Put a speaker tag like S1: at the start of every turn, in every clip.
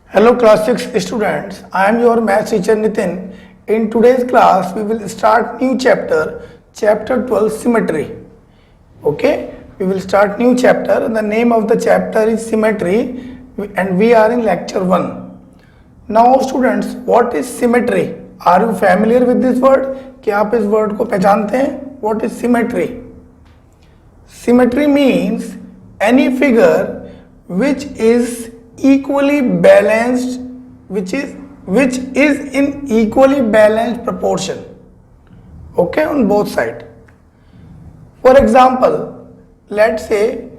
S1: Hello class 6 students, I am your math teacher Nitin. In today's class we will start new chapter 12 symmetry. Okay, we will start new chapter. The name of the chapter is symmetry and we are in lecture 1. Now students, what is symmetry? Are you familiar with this word? क्या आप इस word को पहचानते हैं? What is symmetry? Symmetry means any figure which is equally balanced, which is in equally balanced proportion, okay, on both sides. For example, let's say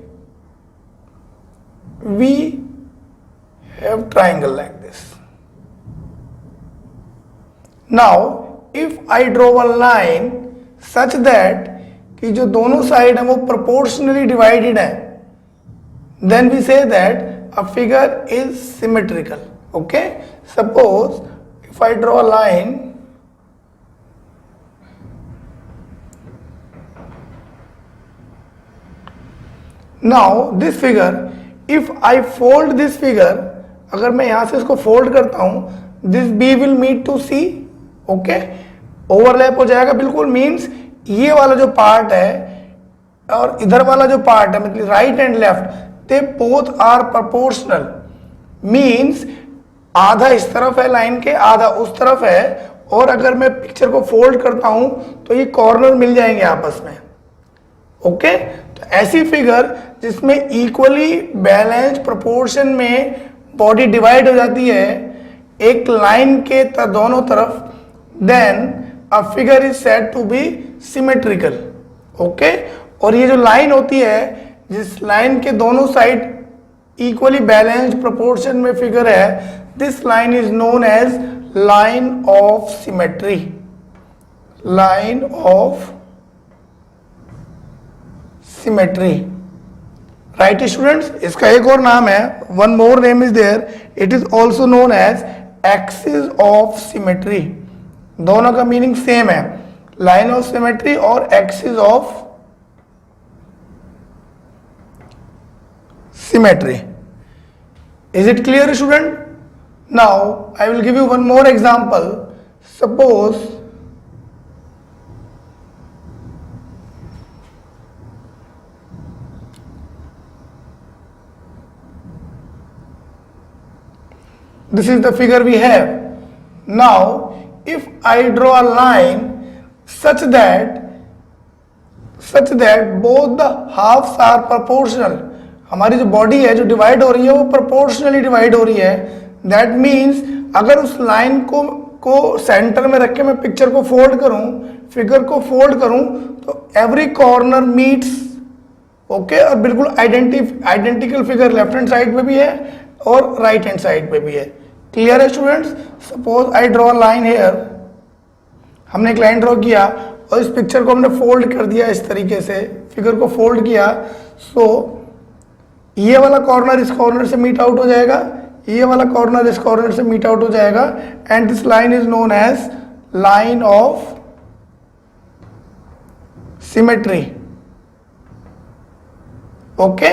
S1: we have triangle like this. Now if I draw a line such that कि जो दोनों side है वो proportionally divided है, then we say that a figure is symmetrical. Okay, suppose if I draw a line now, this figure, if I fold this figure, अगर मैं यहाँ से इसको फोल्ड करता हूँ, this B will meet to C. okay, overlap हो जाएगा बिल्कुल, मीन्स ये वाला जो पार्ट है और इधर वाला जो पार्ट है, मतलब right and left, they both are proportional. Means आधा इस तरफ है लाइन के, आधा उस तरफ है, और अगर मैं पिक्चर को फोल्ड करता हूं तो ये कॉर्नर मिल जाएंगे आपस में. ओके, तो ऐसी फिगर जिसमें इक्वली बैलेंस प्रोपोर्शन में बॉडी डिवाइड हो जाती है एक लाइन के दोनों तरफ, then a figure is said to be symmetrical. Okay, और ये जो लाइन होती है जिस लाइन के दोनों साइड इक्वली बैलेंस्ड प्रोपोर्शन में फिगर है, this line is known as line of symmetry. Line of symmetry, right students. इसका एक और नाम है, one more name is there, it is also known as axis of symmetry. दोनों का meaning same है, लाइन ऑफ सिमेट्री और axis of symmetry. Is it clear, student? Now I will give you one more example. Suppose this is the figure we have. Now if I draw a line such that both the halves are proportional, हमारी जो body है जो divide हो रही है वो proportionally divide हो रही है. दैट मीन्स अगर उस लाइन को सेंटर में रख के मैं पिक्चर को फोल्ड करूं, फिगर को फोल्ड करूं, तो एवरी कॉर्नर मीट्स. ओके, और बिल्कुल identical figure left hand side पे भी है और राइट हैंड साइड पे भी है. क्लियर है students? Suppose I draw line here, हमने एक लाइन ड्रॉ किया और इस पिक्चर को हमने फोल्ड कर दिया इस तरीके से, फिगर को फोल्ड किया. सो ये वाला कॉर्नर इस कॉर्नर से मीट आउट हो जाएगा, ये वाला कॉर्नर इस कॉर्नर से मीट आउट हो जाएगा, and this line is known as line of symmetry. Okay,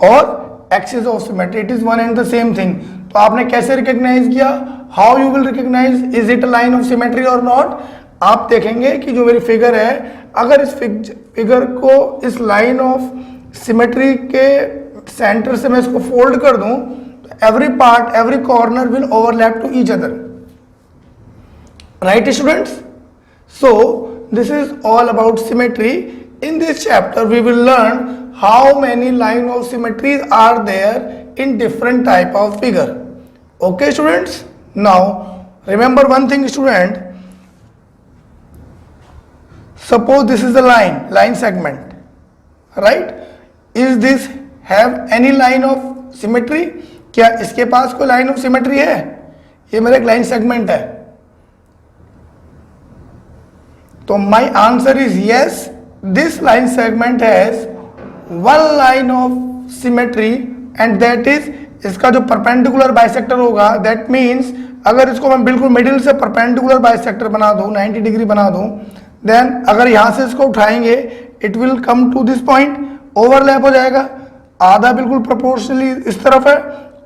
S1: और axis of symmetry, it is one and the same thing. तो आपने कैसे रिकॉग्नाइज किया? How you will recognise is it a line of symmetry और not? आप देखेंगे कि जो मेरी फिगर है, अगर इस फिगर को इस लाइन ऑफ सिमेट्री के सेंटर से मैं इसको फोल्ड कर दूं तो every part, every corner will overlap to each other. Right students? So this is all about symmetry. In this chapter we will learn how many line of symmetries are there in different type of figure. Okay students, now remember one thing student, suppose this is the line segment, right? Is this have any line of symmetry? क्या इसके पास कोई line of symmetry है? ये मेरा एक line segment है. तो my answer is yes, this line segment has one line of symmetry and that is, इसका जो परपेंडिकुलर बाइसेक्टर होगा, दैट मीन्स अगर इसको मैं बिल्कुल मिडिल से परपेंडिकुलर बाइसेक्टर बना दूं, 90 डिग्री बना दूं, देन अगर यहां से इसको उठाएंगे it will come to this point, overlap हो जाएगा. आधा बिल्कुल प्रोपोर्शनली इस तरफ है,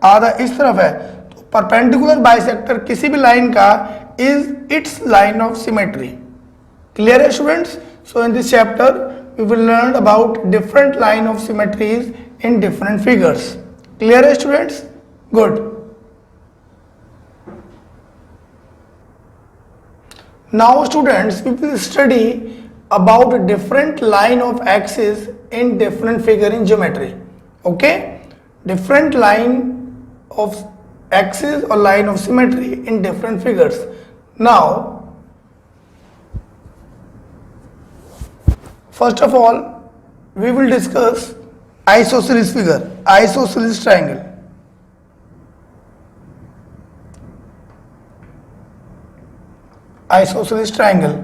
S1: आधा इस तरफ है, तो परपेंडिकुलर बाइसेक्टर किसी भी लाइन का is it's line of symmetry. Clear है students? So in this chapter we will learn about different line of symmetries in different figures. Clear है students? Good. Now students we will study about different line of axis in different figure in geometry. Okay, different line of axis or line of symmetry in different figures. Now first of all we will discuss isosceles figure, isosceles triangle. Isosceles triangle,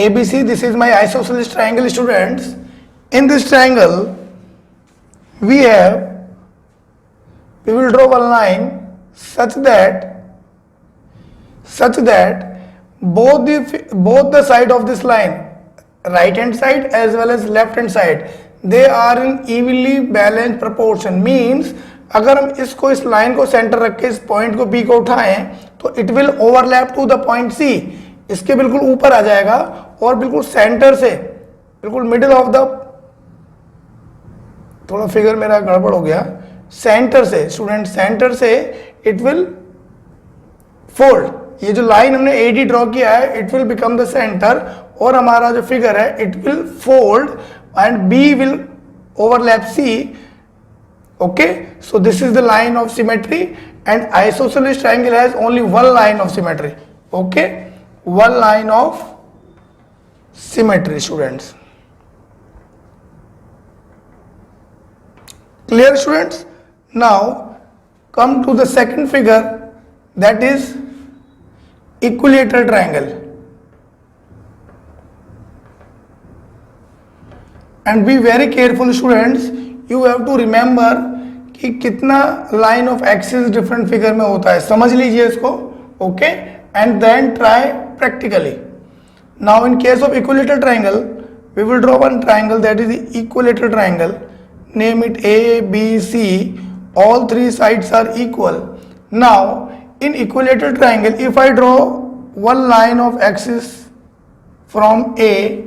S1: ABC, this is my isosceles triangle students. In this triangle we will draw one line such that both the side of this line, right hand side as well as left hand side, they are in evenly balanced proportion. Means अगर हम इसको, इस line को centre रख के इस point को B को उठाएं तो it will overlap to the point C, इसके बिल्कुल ऊपर आ जाएगा और बिल्कुल सेंटर से, बिल्कुल मिडिल ऑफ द, थोड़ा फिगर मेरा गड़बड़ हो गया, सेंटर से स्टूडेंट, सेंटर से इट विल फोल्ड। ये जो लाइन हमने AD ड्रॉ किया है it will become the centre और हमारा जो फिगर है it will fold and B will overlap C. Okay, so this is the line of symmetry and isosceles triangle has only one line of symmetry. Okay, one line of symmetry students. Clear students? Now come to the second figure, that is equilateral triangle. And be very careful students, you have to remember कि कितना line of axis different figure में होता है, समझ लीजिए इसको. Okay, and then try practically. Now in case of equilateral triangle we will draw one triangle, that is the equilateral triangle. Name it A, B, C. All three sides are equal. Now in equilateral triangle if I draw one line of axis from A,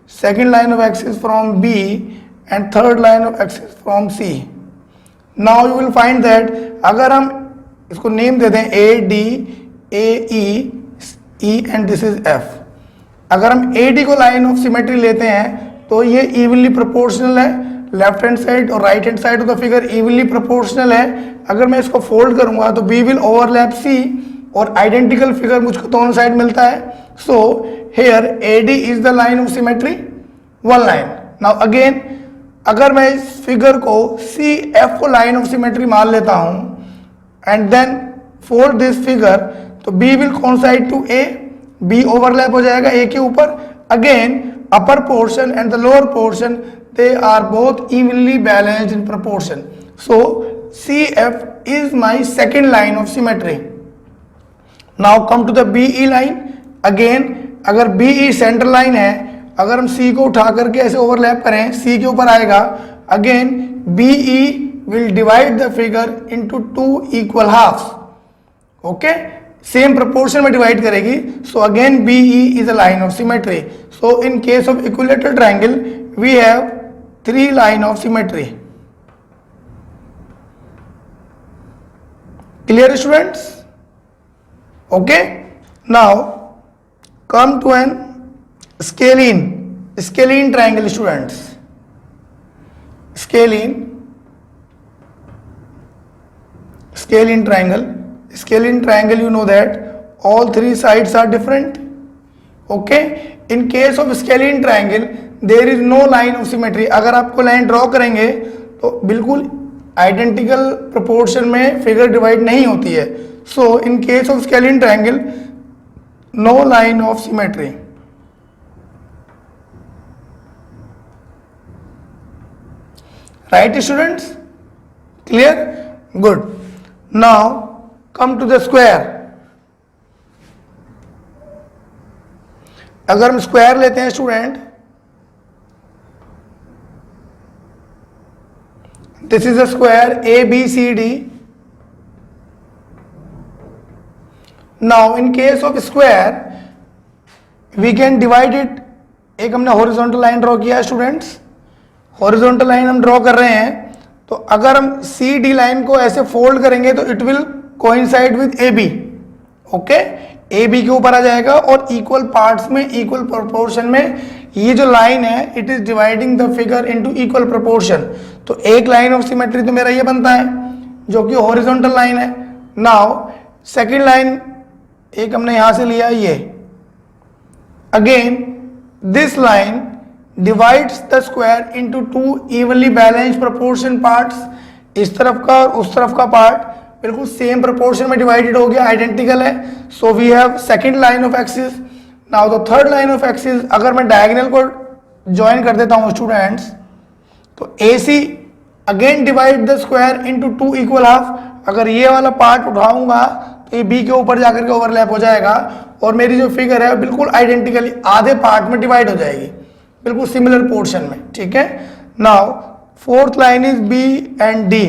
S1: second line of axis from B and third line of axis from C. Now you will find that अगर हम इसको name दे दें A, D, A, E and this is F. अगर हम AD को line of symmetry लेते हैं तो ये इवनली प्रोपोर्शनल है, लेफ्ट हैंड साइड और right hand side of the figure evenly proportional है. अगर मैं इसको फोल्ड करूंगा तो B विल ओवरलैप C और आइडेंटिकल फिगर मुझको दोनों साइड मिलता है. So here AD is the line of symmetry, one line. Now again अगर मैं इस फिगर को CF को लाइन ऑफ सिमेट्री मान लेता हूं and then fold this figure तो B will coincide to A, B overlap हो जाएगा A के ऊपर. Again upper portion and the lower portion they are both evenly balanced in proportion. So CF is my second line of symmetry. Now come to the BE line. Again अगर BE center line है, अगर हम C को उठा करके ऐसे overlap करें C के ऊपर आएगा. Again BE will divide the figure into two equal halves. Okay, same proportion में डिवाइड करेगी. So again BE is a line of symmetry. So in case of equilateral triangle we have three line of symmetry. Clear students? Okay, now come to an scalene triangle students. Scalene triangle, you know that all three sides are different. Okay, in case of scalene triangle there is no line of symmetry. अगर आपको line draw करेंगे तो बिल्कुल identical proportion में figure divide नहीं होती है. So in case of scalene triangle no line of symmetry. Right students? Clear? Good. Now come to the square. अगर हम स्क्वायर लेते हैं student, This is a square ABCD. Now in case of square we can divide it. एक हमने horizontal line draw किया है students, horizontal line हम draw कर रहे हैं, तो अगर हम सी डी लाइन को ऐसे फोल्ड करेंगे तो it will coincide with A B. Okay, A B के ऊपर आ जाएगा और इक्वल पार्ट्स में इक्वल प्रोपोर्शन में ये जो लाइन है it is dividing the figure into equal proportion. तो एक लाइन ऑफ सिमेट्री तो मेरा ये बनता है जो कि हॉरिजॉन्टल लाइन है. नाउ सेकंड लाइन एक हमने यहां से लिया ये. Again this line divides the square into to evenly balanced proportion parts. इस तरफ का और उस तरफ का पार्ट बिल्कुल सेम प्रोपोर्शन में डिवाइडेड हो गया, आइडेंटिकल है. So we have second line of axis. Now the third line of axis, अगर मैं डायगोनल को ज्वाइन कर देता हूं स्टूडेंट्स, तो AC again divide the square into two equal half. अगर ये वाला पार्ट उठाऊंगा तो ये B के ऊपर जाकर के ओवरलैप हो जाएगा और मेरी जो फिगर है बिल्कुल आइडेंटिकली आधे पार्ट में डिवाइड हो जाएगी, बिल्कुल सिमिलर पोर्शन में. ठीक है. Now fourth line is B and D.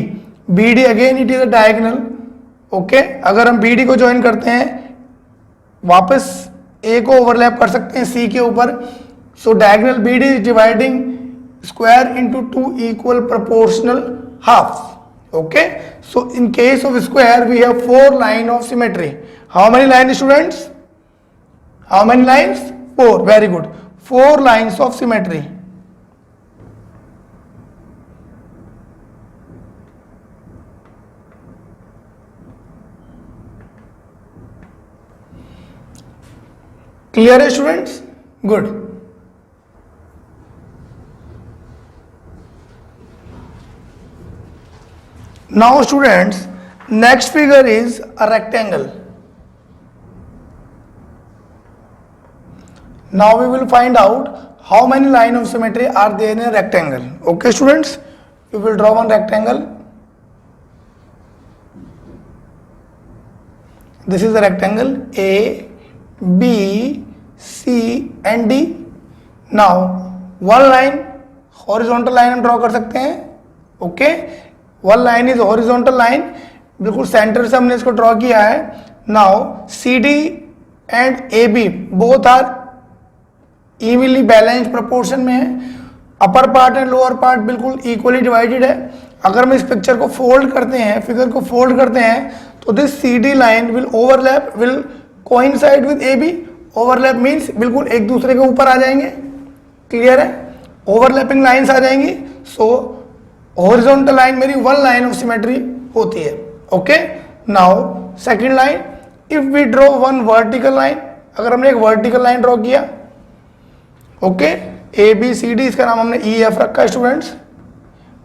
S1: BD again it is a diagonal. Okay, अगर हम BD को ज्वाइन करते हैं वापस A को ओवरलैप कर सकते हैं C के ऊपर. So diagonal BD is dividing square into two equal proportional half. Okay, so in case of square we have four line of symmetry. How many lines, students? How many lines? 4. Very good. 4 lines of symmetry. Clear, students? Good. Now students, next figure is a rectangle. Now we will find out how many line of symmetry are there in a rectangle. Okay students, we will draw one rectangle. This is a rectangle A, B, C and D. Now one line horizontal line हम draw कर सकते हैं. Okay, one line is horizontal line, बिल्कुल center से हमने इसको draw किया है. Now CD and AB both are evenly balanced proportion में है. Upper part and lower part बिल्कुल इक्वली डिवाइडेड है. अगर हम इस पिक्चर को फोल्ड करते हैं, फिगर को फोल्ड करते हैं, तो this CD line will overlap, will coincide with AB. Overlap means बिल्कुल एक दूसरे के ऊपर आ जाएंगे. क्लियर है, ओवरलैपिंग लाइन्स आ जाएंगी. सो हॉरिजॉन्टल लाइन मेरी वन लाइन ऑफ सिमेट्री होती है. Okay, now second line, if we draw one vertical line, अगर हमने एक वर्टिकल लाइन ड्रॉ किया, ओके, ABCD, इसका नाम हमने EF रखा है स्टूडेंट्स,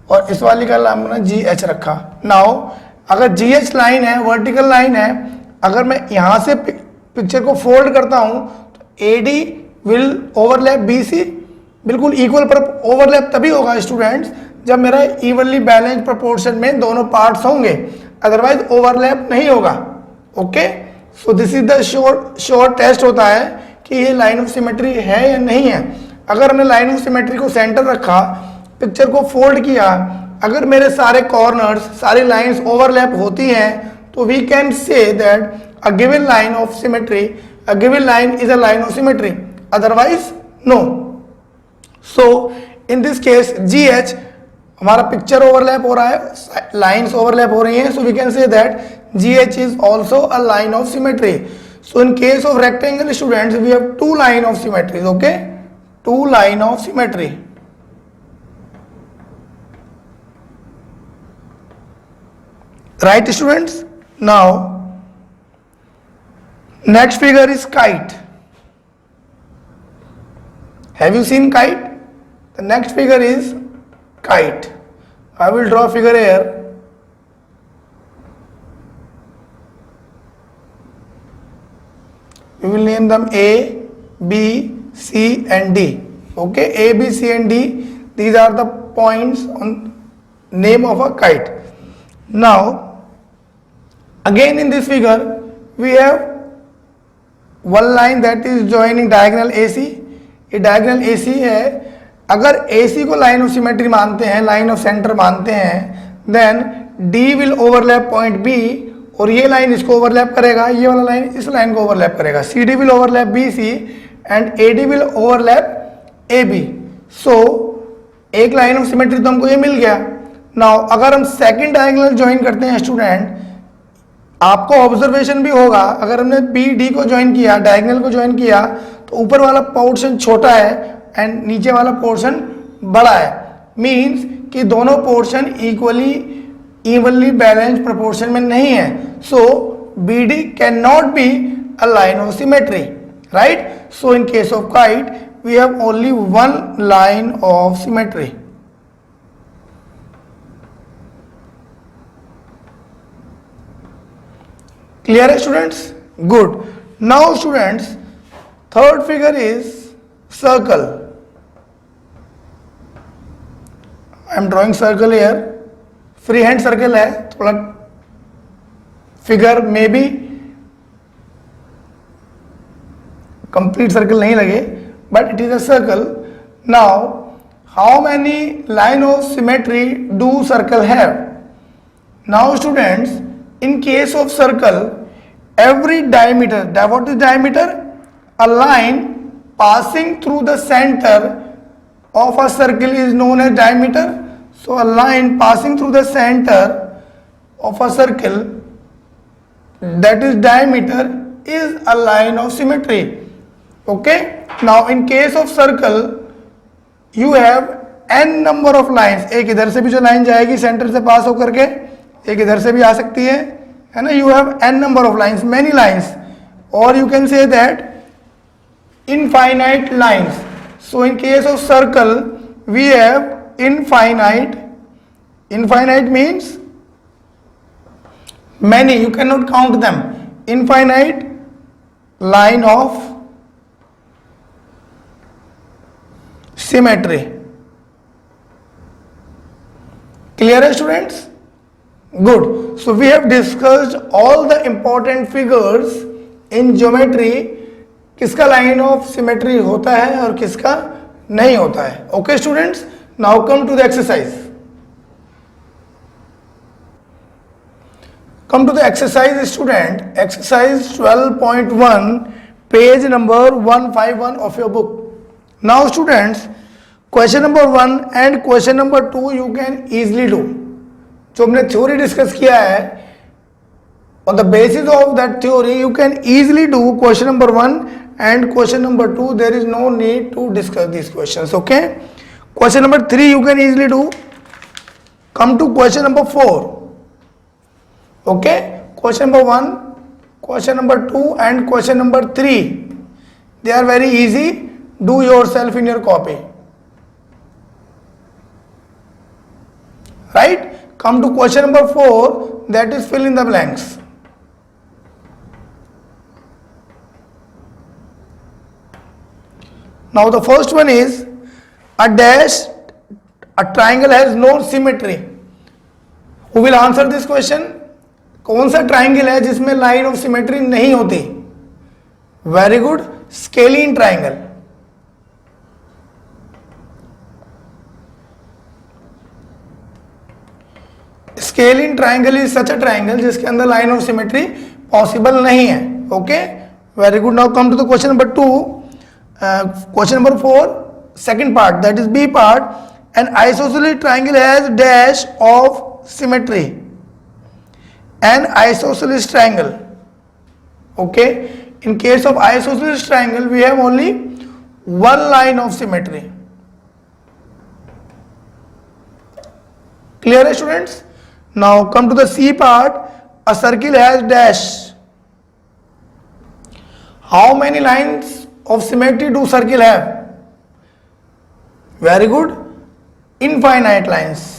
S1: और इस वाली का नाम हमने GH रखा. नाउ अगर GH लाइन है, वर्टिकल लाइन है, अगर मैं यहां से पिक्चर को फोल्ड करता हूं तो AD विल ओवरलैप BC. बिल्कुल इक्वल ओवरलैप तभी होगा स्टूडेंट्स जब मेरा इवनली बैलेंस प्रोपोर्शन में दोनों पार्ट्स होंगे, अदरवाइज ओवरलैप नहीं होगा. Okay, so this is the short test होता है कि ये लाइन ऑफ सिमेट्री है या नहीं है. अगर हमने लाइन ऑफ सिमेट्री को सेंटर रखा, पिक्चर को फोल्ड किया, अगर मेरे सारे कॉर्नर्स, सारी लाइंस ओवरलैप होती हैं, तो we can say that a given line of symmetry, a given line is a line of symmetry, otherwise no. So in this case GH, हमारा पिक्चर ओवरलैप हो रहा है, लाइंस ओवरलैप हो रही हैं, so we can say that GH is also a line of symmetry. So in case of rectangle students we have two line of symmetries. Okay, two line of symmetry. Right students. Now next figure is kite. Have you seen kite? The next figure is kite. I will draw a figure here. We will name them A, B, C and D. Okay, A, B, C and D, these are the points on name of a kite. Now again in this figure we have one line that is joining diagonal AC. ये diagonal AC है, अगर AC को line of symmetry मानते हैं, line of centre मानते हैं, then D will overlap point B, और ये लाइन इसको ओवरलैप करेगा, ये वाला लाइन इस लाइन को ओवरलैप करेगा, CD will overlap BC and AD will overlap AB। सो एक लाइन ऑफ सिमेट्री तो हमको ये मिल गया। नाउ अगर हम सेकंड डायगोनल ज्वाइन करते हैं स्टूडेंट, आपको ऑब्जर्वेशन भी होगा, अगर हमने BD को ज्वाइन किया, डायगोनल को ज्वाइन किया, तो ऊपर वाला पोर्शन छोटा है एंड नीचे वाला पोर्शन बड़ा है, मीन्स कि दोनों पोर्शन इक्वली बैलेंस प्रोपोर्शन में नहीं है। सो BD can not be a line of symmetry, right? So in case of kite we have only one line of symmetry. Clear students? Good. Now students, third figure is circle. I am drawing circle here. Free hand circle है, थोड़ा figure में भी complete circle नहीं लगे, but it is a circle. Now, how many line of symmetry do circle have? Now students, in case of circle, every diameter, what is diameter? A line passing through the center of a circle is known as diameter. So a line passing through the center of a circle, that is diameter, is a line of symmetry. Okay? Now in case of circle you have n number of lines. एक इधर से भी जो line जाएगी centre से पास होकर के, एक इधर से भी आ सकती है ना? You have n number of lines, many lines, or you can say that infinite lines. So in case of circle we have infinite means many, you cannot count them, infinite line of symmetry. Clear students? Good. So we have discussed all the important figures in geometry, किसका line of symmetry होता है और किसका नहीं होता है. Okay students, now come to the exercise. Come to the exercise student, exercise 12.1, page number 151 of your book. Now students, question number 1 and question number 2 you can easily do. जो हमने theory discuss किया है, on the basis of that theory you can easily do question number 1 and question number 2. There is no need to discuss these questions. Okay? Question number 3 you can easily do. Come to question number 4. Okay? Question number 1, question number 2 and question number 3, they are very easy. Do yourself in your copy. Right? Come to question number 4, that is fill in the blanks. Now the first one is a triangle has no symmetry. Who will answer this question? कौन सा triangle है जिसमें line of symmetry नहीं होती? Very good, scalene triangle. Scalene triangle is such a triangle जिसके अंदर line of symmetry possible नहीं है. Okay, very good. Now come to the question number 2. Question number 4, second part, that is B part. An isosceles triangle has dash of symmetry. An isosceles triangle. Okay, in case of isosceles triangle we have only one line of symmetry. Clear students? Now come to the C part. A circle has dash. How many lines of symmetry do circle have? Very good, infinite lines.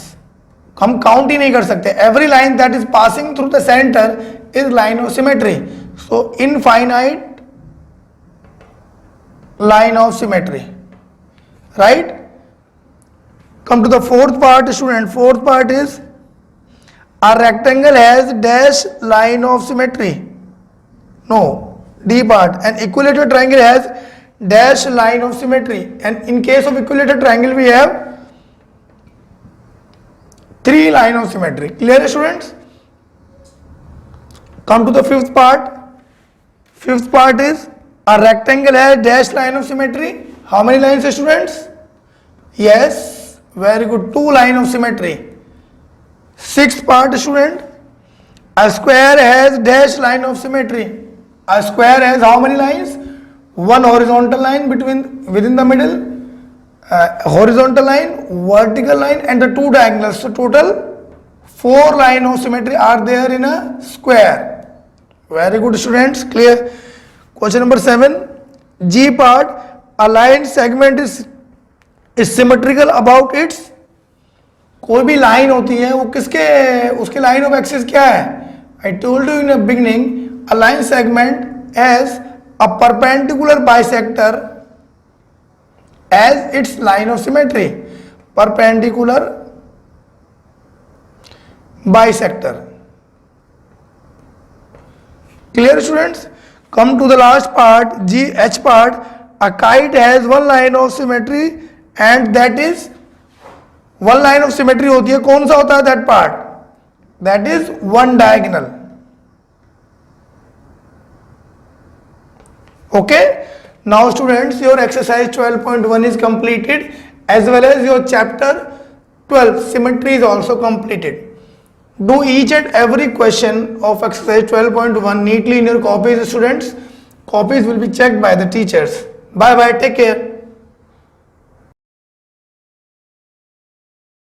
S1: हम count ही नहीं कर सकते. Every line that is passing through the centre is line of symmetry. So infinite line of symmetry. Right? Come to the fourth part student. Fourth part is a rectangle has dash line of symmetry. No, D part. An equilateral triangle has dash line of symmetry, and in case of equilateral triangle we have 3 line of symmetry. Clear students? Come to the fifth part. Fifth part is a rectangle has dash line of symmetry. How many lines, students? Yes, very good, 2 line of symmetry. Sixth part, student, a square has dash line of symmetry. A square has how many lines? 1 horizontal line within the middle, horizontal line, vertical line, and the 2 diagonals. So total 4 line of symmetry are there in a square. Very good, students. Clear? Question number 7. G part, a line segment is symmetrical about its. कोई भी line होती है वो किसके, उसके line of axis क्या है? I told you in the beginning, a line segment as a perpendicular bisector as its line of symmetry. Perpendicular bisector. Clear, students? Come to the last part, H part. A kite has 1 line of symmetry, and that is 1 line of symmetry होती है. कौन सा होता है that part? That is 1 diagonal. Okay? Now students, your exercise 12.1 is completed, as well as your chapter 12 symmetry is also completed. Do each and every question of exercise 12.1 neatly in your copies, students. Copies will be checked by the teachers. Bye bye, take care.